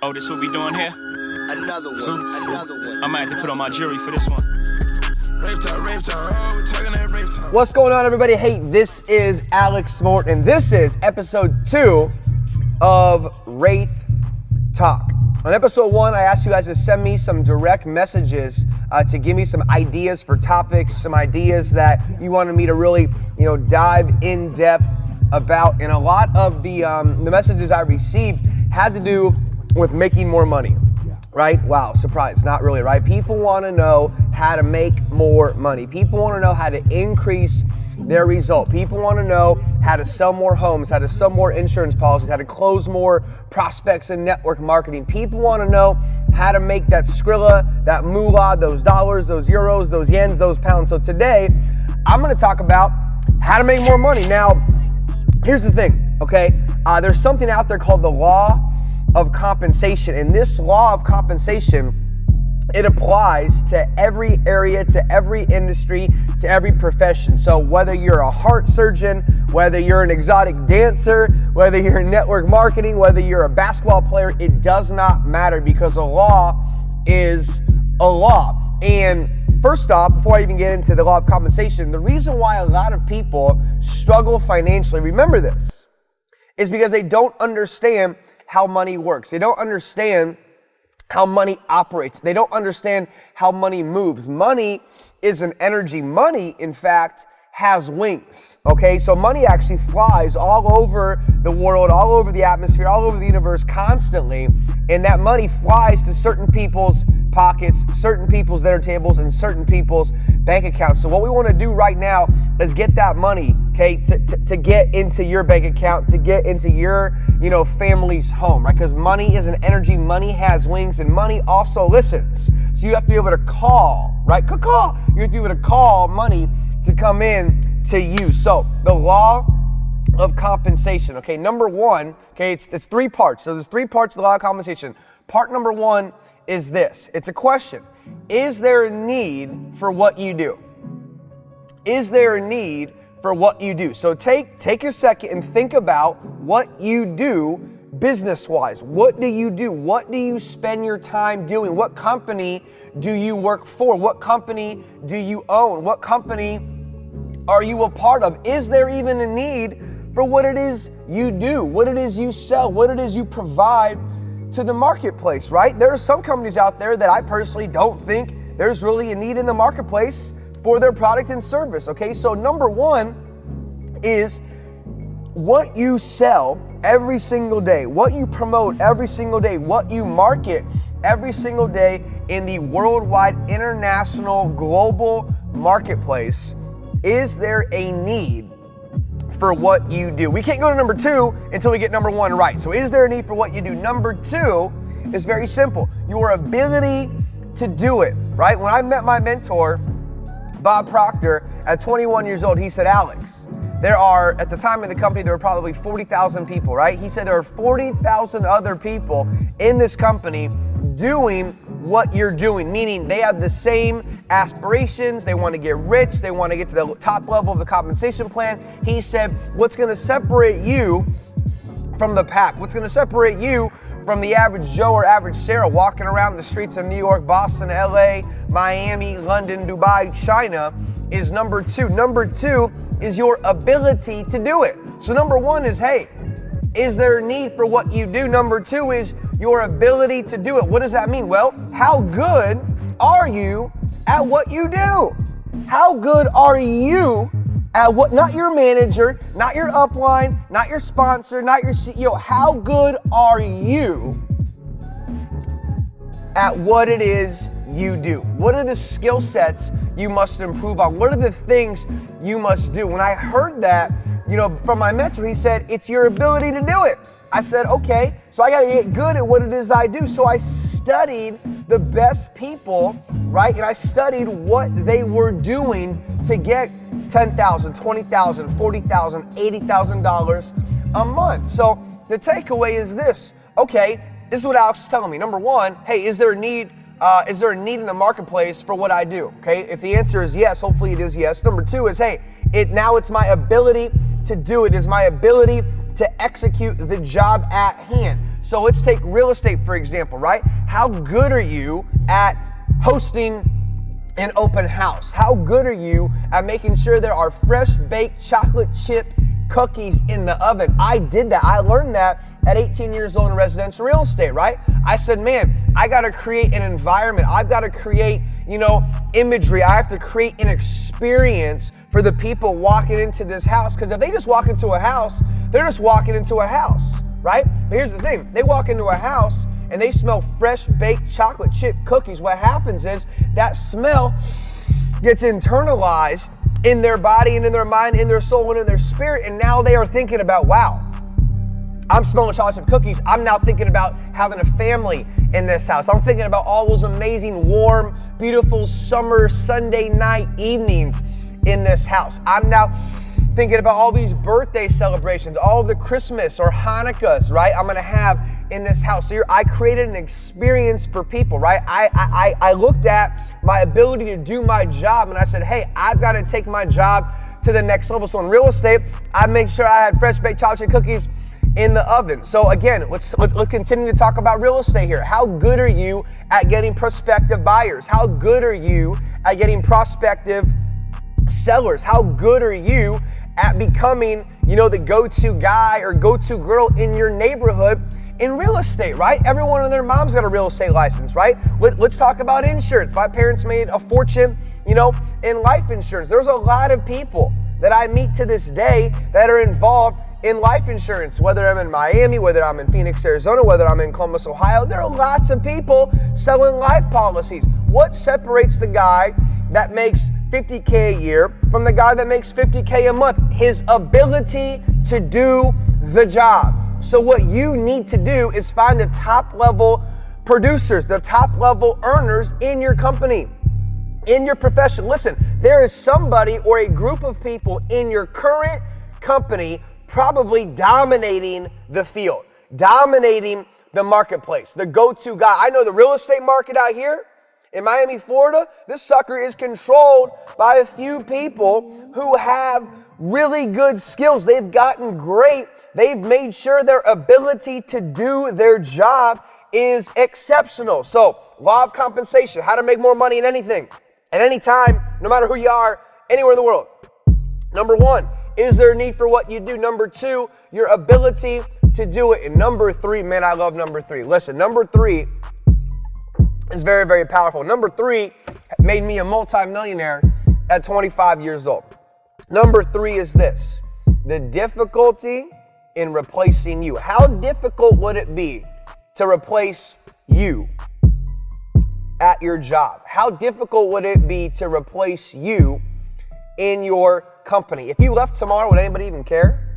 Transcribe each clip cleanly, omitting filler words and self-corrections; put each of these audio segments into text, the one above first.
Oh, this what we doing here? Another one. I might have to put on my jury for this one. What's going on, everybody? Hey, this is Alex Morton, and this is episode 2 of Wraith Talk. On episode 1, I asked you guys to send me some direct messages to give me some ideas for topics, some ideas that you wanted me to really, dive in depth about. And a lot of the messages I received had to do with making more money. Right? Wow, surprise, not really, right? People want to know how to make more money. People want to know how to increase their result. People want to know how to sell more homes, how to sell more insurance policies, how to close more prospects in network marketing. People want to know how to make that Skrilla, that moolah, those dollars, those euros, those yens, those pounds. So today, I'm going to talk about how to make more money. Now, here's the thing, okay? There's something out there called the law of compensation, and this law of compensation, it applies to every area, to every industry, to every profession. So whether you're a heart surgeon, whether you're an exotic dancer, whether you're in network marketing, whether you're a basketball player, it does not matter, because a law is a law. And first off, before I even get into the law of compensation, the reason why a lot of people struggle financially, remember this, is because they don't understand how money works. They don't understand how money operates. They don't understand how money moves. Money is an energy. Money, in fact, has wings, okay? So money actually flies all over the world, all over the atmosphere, all over the universe constantly, and that money flies to certain people's pockets, certain people's dinner tables, and certain people's bank accounts. So what we want to do right now is get that money, okay, to get into your bank account, to get into your, family's home, right? Because money is an energy, money has wings, and money also listens. So you have to be able to call, right? Call. You have to be able to call money to come in to you. So the law of compensation, okay, number one, okay, it's 3 parts. So there's 3 parts of the law of compensation. Part number 1 is this. It's a question. Is there a need for what you do? Is there a need for what you do? So take a second and think about what you do business-wise. What do you do? What do you spend your time doing? What company do you work for? What company do you own? What company are you a part of? Is there even a need for what it is you do? What it is you sell? What it is you provide to the marketplace, right? There are some companies out there that I personally don't think there's really a need in the marketplace for their product and service, okay? So number 1 is what you sell every single day, what you promote every single day, what you market every single day in the worldwide, international, global marketplace. Is there a need for what you do? We can't go to number 2 until we get number 1 right. So is there a need for what you do? Number 2 is very simple. Your ability to do it, right? When I met my mentor, Bob Proctor, at 21 years old, he said, Alex, there are, at the time of the company, there were probably 40,000 people, right? He said there are 40,000 other people in this company doing what you're doing, meaning they have the same aspirations, they want to get rich, they want to get to the top level of the compensation plan. He said, what's going to separate you from the pack? What's going to separate you from the average Joe or average Sarah walking around the streets of New York, Boston, LA, Miami, London, Dubai, China is number 2. Number 2 is your ability to do it. So number 1 is, hey, is there a need for what you do? Number 2 is your ability to do it. What does that mean? Well, how good are you at what you do? How good are you at what, not your manager, not your upline, not your sponsor, not your CEO, how good are you at what it is you do? What are the skill sets you must improve on? What are the things you must do? When I heard that, from my mentor, he said, it's your ability to do it. I said, okay, so I got to get good at what it is I do. So I studied the best people, right? And I studied what they were doing to get $10,000, $20,000, $40,000, $80,000 a month. So the takeaway is this. Okay, this is what Alex is telling me. Number 1, hey, is there a need in the marketplace for what I do? Okay, if the answer is yes, hopefully it is yes. Number 2 is, hey, Now it's my ability to do it. It's my ability to execute the job at hand. So let's take real estate, for example, right? How good are you at hosting an open house? How good are you at making sure there are fresh baked chocolate chip cookies in the oven? I did that. I learned that at 18 years old in residential real estate, right? I said, man, I got to create an environment. I've got to create, imagery. I have to create an experience for the people walking into this house. Because if they just walk into a house, they're just walking into a house, right? But here's the thing. They walk into a house and they smell fresh baked chocolate chip cookies. What happens is that smell gets internalized in their body and in their mind, in their soul and in their spirit. And now they are thinking about, wow, I'm smelling chocolate chip cookies. I'm now thinking about having a family in this house. I'm thinking about all those amazing, warm, beautiful summer Sunday night evenings in this house. I'm now thinking about all these birthday celebrations, all of the Christmas or Hanukkahs, right? I'm gonna have in this house. So I created an experience for people, right? I looked at my ability to do my job and I said, hey, I've got to take my job to the next level. So in real estate, I made sure I had fresh baked chocolate cookies in the oven. So again, let's continue to talk about real estate here. How good are you at getting prospective buyers? How good are you at getting prospective sellers? How good are you at becoming, the go-to guy or go-to girl in your neighborhood in real estate, right? Everyone and their mom's got a real estate license, right? Let's talk about insurance. My parents made a fortune, in life insurance. There's a lot of people that I meet to this day that are involved in life insurance, whether I'm in Miami, whether I'm in Phoenix, Arizona, whether I'm in Columbus, Ohio. There are lots of people selling life policies. What separates the guy that makes $50K a year from the guy that makes $50K a month? His ability to do the job. So what you need to do is find the top level producers, the top level earners in your company, in your profession. Listen, there is somebody or a group of people in your current company probably dominating the field, dominating the marketplace, the go-to guy. I know the real estate market out here in Miami, Florida, this sucker is controlled by a few people who have really good skills. They've gotten great. They've made sure their ability to do their job is exceptional. So, law of compensation, how to make more money in anything, at any time, no matter who you are, anywhere in the world. Number one, is there a need for what you do? Number two, your ability to do it. And number three, man, I love number three. Listen, number three is very, very powerful. Number three made me a multimillionaire at 25 years old. Number three is this: the difficulty in replacing you. How difficult would it be to replace you at your job? How difficult would it be to replace you in your company? If you left tomorrow, would anybody even care?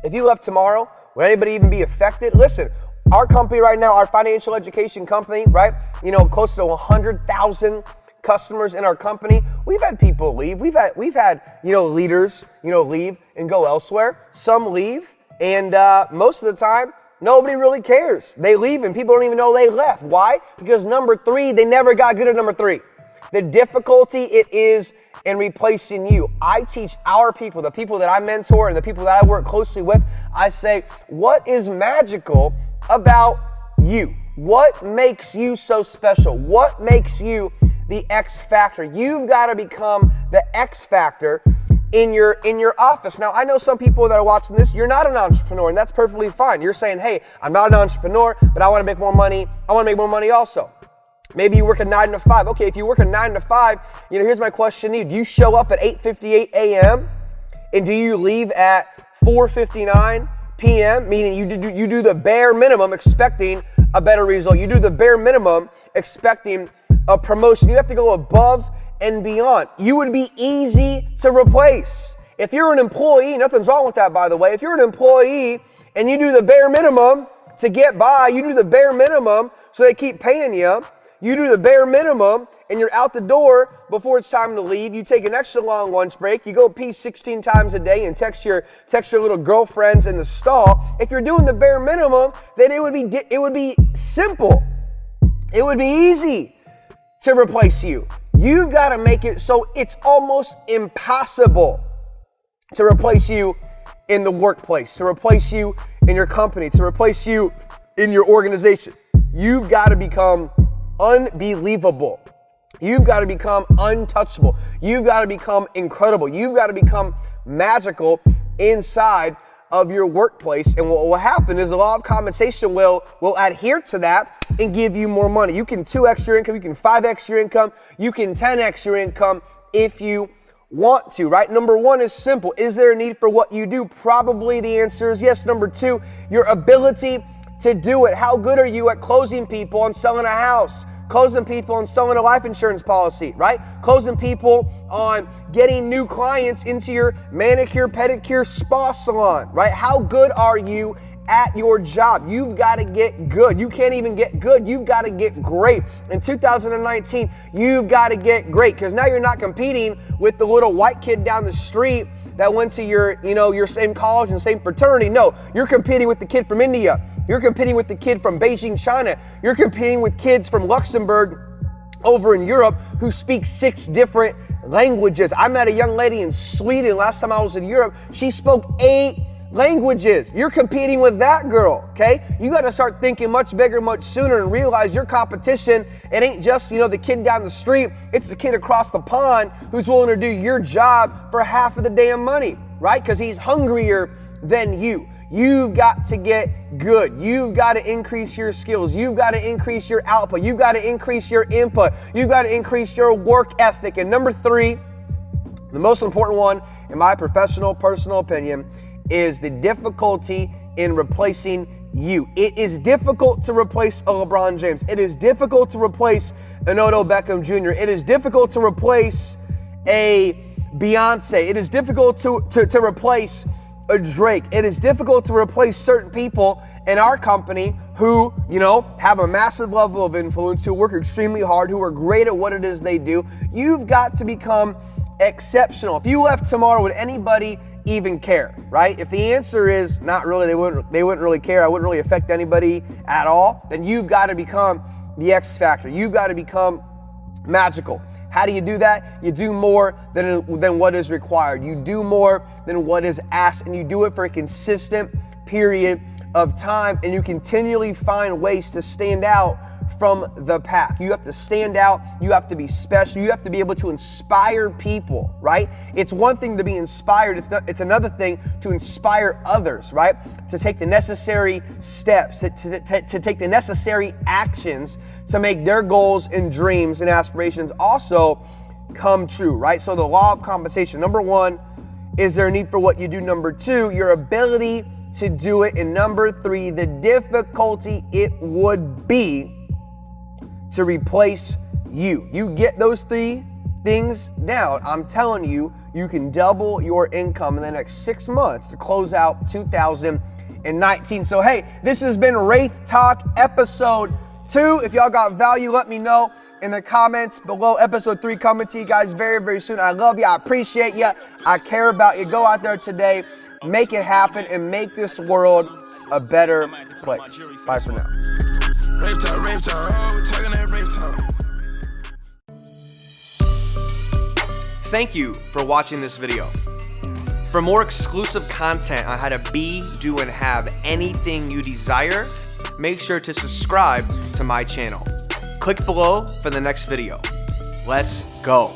If you left tomorrow, would anybody even be affected? Listen, our company right now, our financial education company, right? Close to 100,000 customers in our company. We've had people leave. We've had leaders, leave and go elsewhere. Some leave, and most of the time, nobody really cares. They leave and people don't even know they left. Why? Because number three, they never got good at number three. The difficulty it is in replacing you. I teach our people, the people that I mentor and the people that I work closely with, I say, what is magical about you? What makes you so special? What makes you the X factor? You've got to become the X factor in your office. Now, I know some people that are watching this, you're not an entrepreneur, and that's perfectly fine. You're saying, hey, I'm not an entrepreneur, but I want to make more money. I want to make more money also. Maybe you work a 9 to 5. Okay, if you work a 9 to 5, here's my question to you. Do you show up at 8:58 a.m. and do you leave at 4:59 p.m., meaning you do the bare minimum expecting a better result? You do the bare minimum expecting a promotion. You have to go above and beyond. You would be easy to replace. If you're an employee, nothing's wrong with that, by the way. If you're an employee and you do the bare minimum to get by, you do the bare minimum so they keep paying you, you do the bare minimum and you're out the door before it's time to leave. You take an extra long lunch break. You go pee 16 times a day and text your little girlfriends in the stall. If you're doing the bare minimum, then it would be simple. It would be easy to replace you. You've got to make it so it's almost impossible to replace you in the workplace, to replace you in your company, to replace you in your organization. You've got to become unbelievable. You've got to become untouchable. You've got to become incredible. You've got to become magical inside of your workplace. And what will happen is the law of compensation will adhere to that and give you more money. You can 2x your income, you can 5x your income, you can 10x your income if you want to, right? Number one is simple. Is there a need for what you do? Probably the answer is yes. Number two, your ability to do it. How good are you at closing people on selling a house? Closing people on selling a life insurance policy, right? Closing people on getting new clients into your manicure, pedicure, spa salon, right? How good are you at your job? You've got to get good. You can't even get good. You've got to get great. In 2019, you've got to get great, because now you're not competing with the little white kid down the street that went to your same college and same fraternity. No, you're competing with the kid from India. You're competing with the kid from Beijing, China. You're competing with kids from Luxembourg over in Europe who speak 6 different languages. I met a young lady in Sweden last time I was in Europe. She spoke 8 languages. You're competing with that girl, okay? You got to start thinking much bigger, much sooner, and realize your competition, it ain't just, the kid down the street. It's the kid across the pond who's willing to do your job for half of the damn money, right? Because he's hungrier than you. You've got to get good. You've got to increase your skills. You've got to increase your output. You've got to increase your input. You've got to increase your work ethic. And number 3, the most important one, in my personal opinion, is the difficulty in replacing you. It is difficult to replace a LeBron James. It is difficult to replace an Odell Beckham Jr. It is difficult to replace a Beyonce. It is difficult to replace a Drake. It is difficult to replace certain people in our company who, have a massive level of influence, who work extremely hard, who are great at what it is they do. You've got to become exceptional. If you left tomorrow, would anybody even care, right? If the answer is not really, they wouldn't really care, I wouldn't really affect anybody at all, then you've got to become the X factor. You've got to become magical. How do you do that? You do more than what is required. You do more than what is asked, and you do it for a consistent period of time, and you continually find ways to stand out from the pack. You have to stand out. You have to be special. You have to be able to inspire people, right? It's one thing to be inspired. It's another thing to inspire others, right? To take the necessary steps, to take the necessary actions to make their goals and dreams and aspirations also come true, right? So the law of compensation. Number 1, is there a need for what you do? Number 2, your ability to do it. And number 3, the difficulty it would be to replace you. You get those 3 things down, I'm telling you, you can double your income in the next 6 months to close out 2019. So hey, this has been Wraith Talk episode 2. If y'all got value, let me know in the comments below. Episode 3 coming to you guys very, very soon. I love you. I appreciate you. I care about you. Go out there today, make it happen, and make this world a better place. Bye for now. Rave talk, oh, we're talking that rave talk. Thank you for watching this video. For more exclusive content on how to be, do, and have anything you desire, make sure to subscribe to my channel. Click below for the next video. Let's go.